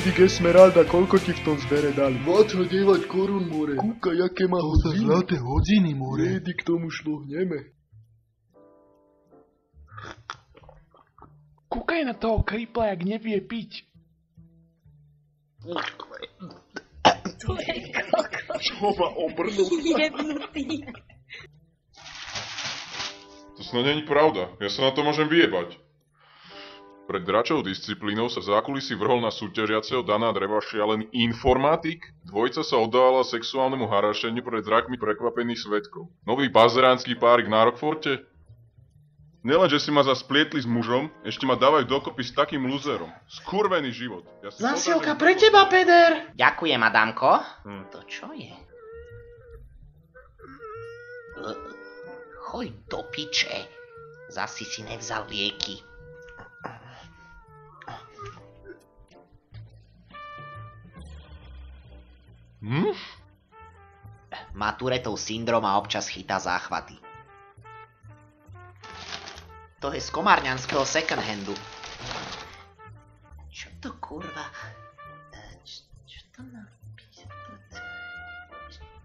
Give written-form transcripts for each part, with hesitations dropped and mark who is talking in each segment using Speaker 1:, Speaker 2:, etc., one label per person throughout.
Speaker 1: Kúsik Esmeralda, koľko ti v tom zbere dali? 29 korún, more. Kúka, jaké má hodiny. Zlaté hodiny, more. Jedy, k tomu šlohneme.
Speaker 2: Kúkaj na toho kripla, jak nevie piť.
Speaker 3: To je kokos.
Speaker 2: Čo ma obrnul?
Speaker 3: Jebnutý.
Speaker 4: To snad není pravda, ja sa na to môžem vyjebať. Pred dračou disciplínou sa zákulisí vrhol na súťažiaceho Dana Drevašia len informatik. Dvojica sa oddávala sexuálnemu harašeniu pred zrakmi prekvapených svedkov. Nový bazeránsky párik na Rockforte? Nielenže si ma zasplietli s mužom, ešte ma dávajú dokopy s takým lúzerom. Skurvený život. Ja
Speaker 2: Zásielka pre teba, peder!
Speaker 5: Ďakujem, Adamko. To čo je? Choď do piče. Zasi si nevzal lieky. Má Tourettov syndrom a občas chytá záchvaty. To je z komárňanského second handu. Čo to kurva? Čo to má byť?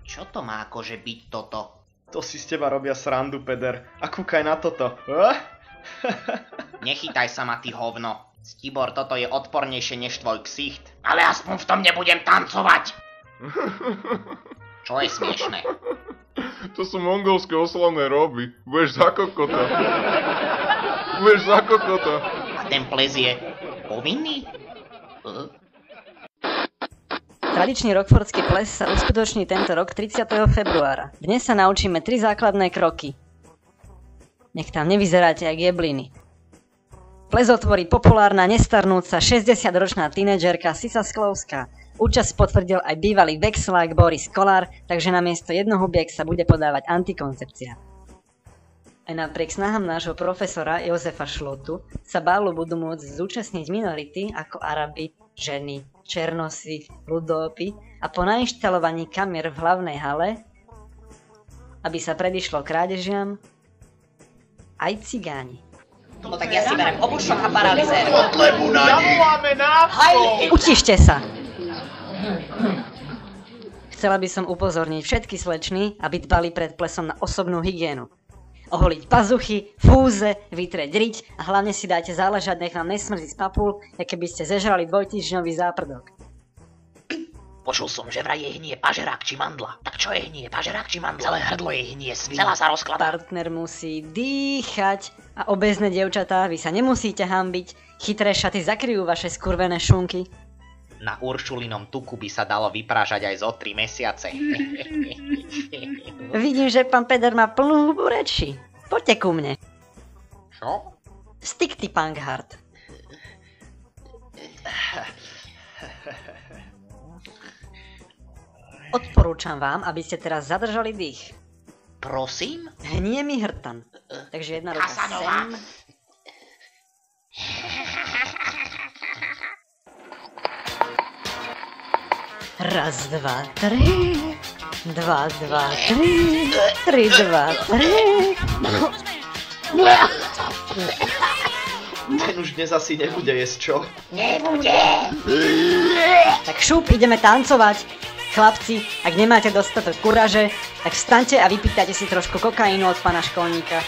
Speaker 5: Čo to má akože byť toto?
Speaker 1: To si z teba robia srandu, peder. A kúkaj na toto.
Speaker 5: Nechytaj sa ma, ty hovno. Stibor, toto je odpornejšie než tvoj ksicht. Ale aspoň v tom nebudem tancovať. Čo je smiešné?
Speaker 4: To sú mongolské oslavné roby. Budeš za kokota. Budeš za kokota.
Speaker 5: A ten ples je povinný?
Speaker 3: Tradičný rockfordský ples sa uskutoční tento rok 30. februára. Dnes sa naučíme 3 základné kroky. Nech tam nevyzeráte jak jebliny. Ples otvorí populárna, nestarnúca, 60-ročná tínedžerka Sisa Sklovská. Účasť potvrdil aj bývalý vexlák Boris Kolár, takže namiesto jednohubiek sa bude podávať antikoncepcia. Aj napriek snahám nášho profesora Jozefa Šlotu sa bálu budú môcť zúčastniť minority ako Arabi, ženy, černosy, ľudópy a po nainštalovaní kamier v hlavnej hale, aby sa predišlo krádežiam, aj cigáni.
Speaker 5: No tak ja si berem obušok a paralizér.
Speaker 2: Potlebu na nich!
Speaker 3: Utište sa! Chcela by som upozorniť všetky slečny, aby dbali pred plesom na osobnú hygienu. Oholiť pazuchy, fúze, vytrieť riť a hlavne si dajte záležať, nech vám nesmrzí z papul, aké by ste zežrali dvojtýždňový záprdok.
Speaker 5: Počul som, že vraj jej hnie pažerák či mandla. Tak čo jej hnie, pažerák či mandla? Celé hrdlo jej hnie, svina. Celá sa rozkladá.
Speaker 3: Partner musí dýchať a obézne dievčatá, vy sa nemusíte hanbiť. Chytré šaty zakryjú vaše skurvené šunky.
Speaker 5: Na uršulinom tuku by sa dalo vyprážať aj zo 3 mesiace.
Speaker 3: Vidím, že pán Peder má plnú hubu reči. Poďte ku mne.
Speaker 5: Čo?
Speaker 3: Stick ty, Punkhard. Odporúčam vám, aby ste teraz zadržali dých.
Speaker 5: Prosím?
Speaker 3: Hnie mi hrtan. Takže jedna ruka
Speaker 5: Kasanová.
Speaker 3: sem. Raz, dva, tri. 2, 2, 3. 3, 2, 3.
Speaker 1: Ten už dnes asi nebude jesť, čo?
Speaker 5: Nebude.
Speaker 3: Tak šup, ideme tancovať. Chlapci, ak nemáte dostatok kuraže, tak vstaňte a vypýtajte si trošku kokainu od pána školníka.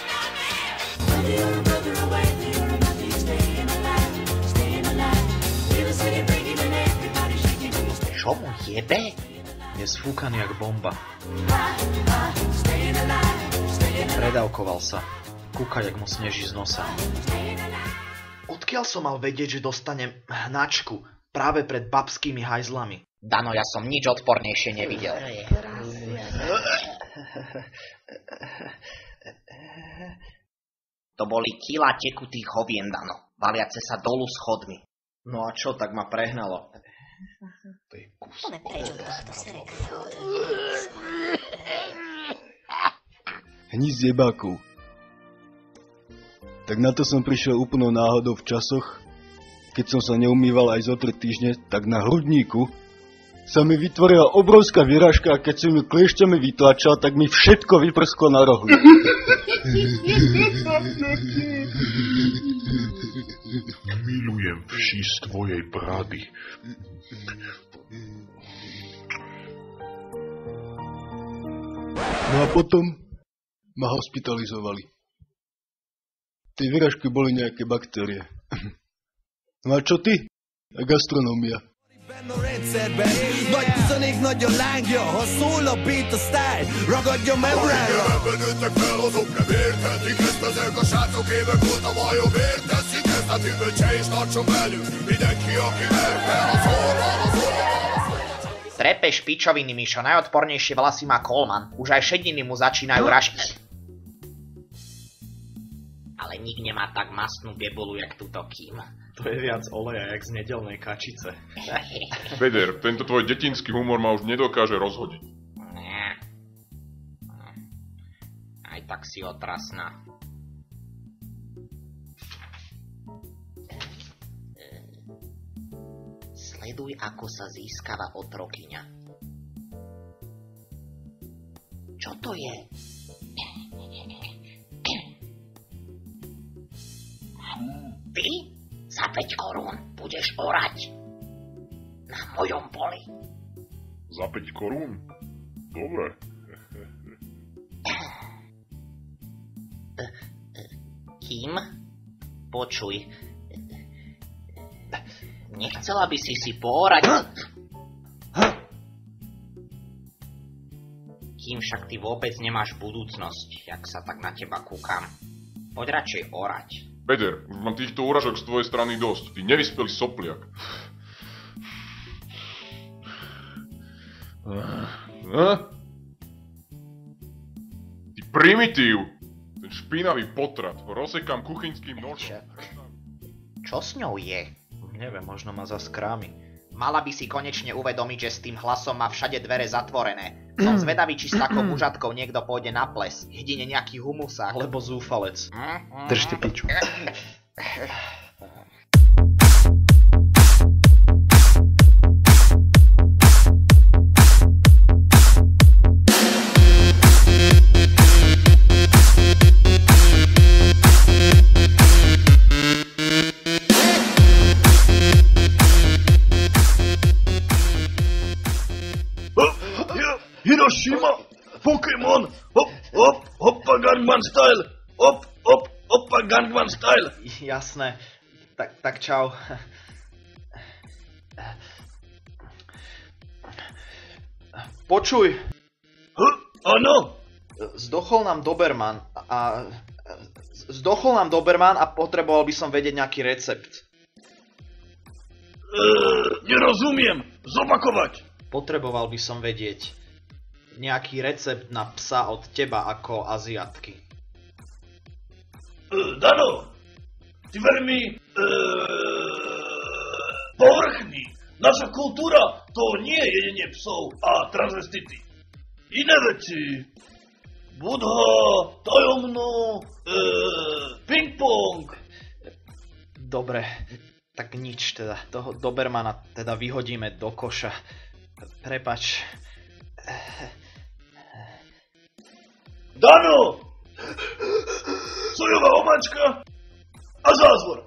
Speaker 5: Čo mu jebe?
Speaker 1: Je sfúkaný jak bomba. Predávkoval sa. Kúkaj, jak mu sneží z nosa. Odkiaľ som mal vedieť, že dostanem hnačku práve pred babskými hajzlami?
Speaker 5: Dano, ja som nič odpornejšie nevidel. To boli kila tekutých hovien, Dano, valiace sa dolu schodmi.
Speaker 1: No a čo, tak ma prehnalo?
Speaker 4: To je kus.
Speaker 6: Hnízd jebákov. Tak na to som prišiel úplnou náhodou v časoch, keď som sa neumýval aj zo 3 týždne, tak na hrudníku sa mi vytvorila obrovská vyrážka a keď som ju kliešťami vytlačal, tak mi všetko vyprsklo na rohu.
Speaker 2: Milujem vši z tvojej brady.
Speaker 6: No a potom ma hospitalizovali. Tie vyrážky boli nejaké baktérie. No a čo ty? Gasztronómia.
Speaker 7: Benne a rendszerben, nagy tizenék, nagy a lángja, ha szól a beat a style, ragadja membránra.
Speaker 8: Nőttek fel, azok nem érthetik ezt, ezek a srácok évek óta vajon miért teszik ezt, hát hűvöccse és tartson velünk mindenki, aki merte az orral, az orral.
Speaker 5: Trepeš pičoviny, Mišo, najodpornejšie vlasy má Coleman. Už aj šediny mu začínajú rašť. Ale nik nemá tak mastnú gebulu, jak túto Kim.
Speaker 1: To je viac oleja, jak z nedelnej kačice.
Speaker 4: Peder, tento tvoj detinský humor ma už nedokáže rozhodiť.
Speaker 5: Nie. Aj tak si otrasná. Sleduj, ako sa získava otrokyňa. Čo to je? Ty? Za 5 korún budeš orať. Na mojom poli.
Speaker 4: Za 5 korún? Dobre.
Speaker 5: Kim? Počuj. Nechcela by si poorať... Kim, však ty vôbec nemáš budúcnosť, jak sa tak na teba kúkam. Poď radšej orať.
Speaker 4: Peder, už mám týchto úražok z tvojej strany dosť. Ty nevyspelý sopliak. Ty primitív! Ten špinavý potrat. Rozsekám kuchynským nožom.
Speaker 5: Čo s ňou je?
Speaker 1: Neviem, možno ma zaskrámi.
Speaker 5: Mala by si konečne uvedomiť, že s tým hlasom má všade dvere zatvorené. Som zvedavý, či s takou mužatkou niekto pôjde na ples. Jedine nejaký humusák.
Speaker 1: Alebo zúfalec. Držte piču.
Speaker 6: Hiroshima! Pokémon! Hop, hop, hoppa Gangnam Style! Hop, hop, hoppa Gangnam Style!
Speaker 1: Jasné. Tak čau. Počuj.
Speaker 6: Áno?
Speaker 1: Zdochol nám Doberman a potreboval by som vedieť nejaký recept.
Speaker 6: Nerozumiem. Zopakovať.
Speaker 1: Potreboval by som vedieť nejaký recept na psa od teba ako Aziatky.
Speaker 6: Dano, ty veľmi povrchný. Naša kultúra to nie je jedenie psov a transvestity. Iné veci. Budha, tajomno, ping-pong.
Speaker 1: Dobre, tak nič teda. Toho Dobermana teda vyhodíme do koša. Prepač.
Speaker 6: Dano! Sojová omáčka a zázvor.